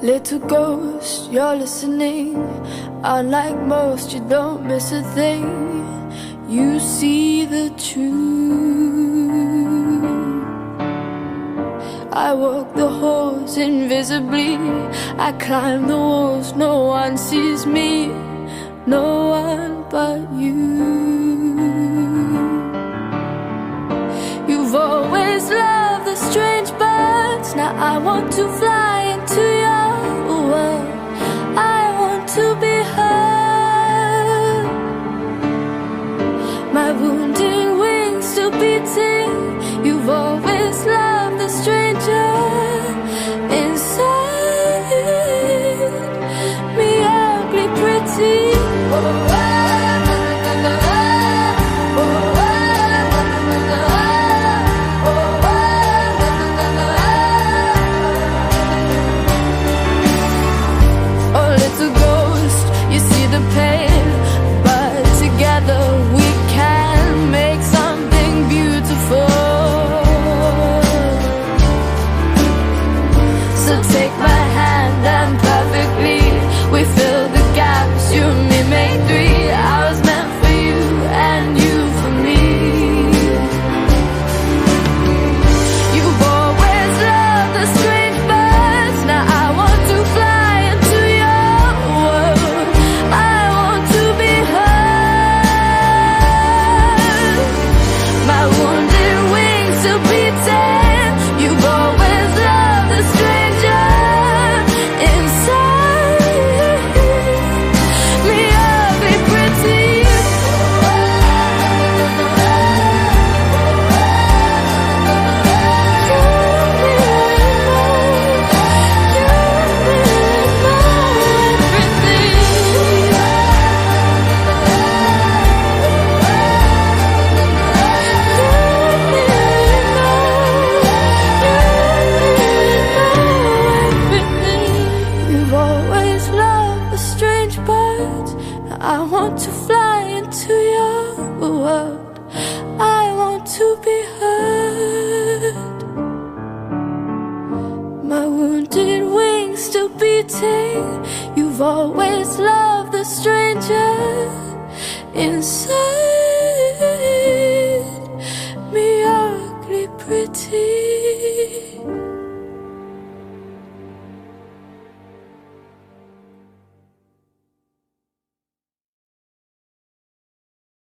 Little ghost, you're listening. Unlike most, you don't miss a thing. You see the truth. I walk the halls invisibly. I climb the walls, no one sees me. No one but you. You've always loved the strange birds. Now I want to fly into your world. I want to be heard. My wounded wings still beating. You've always loved the stranger inside me, ugly pretty. You've always loved the stranger inside.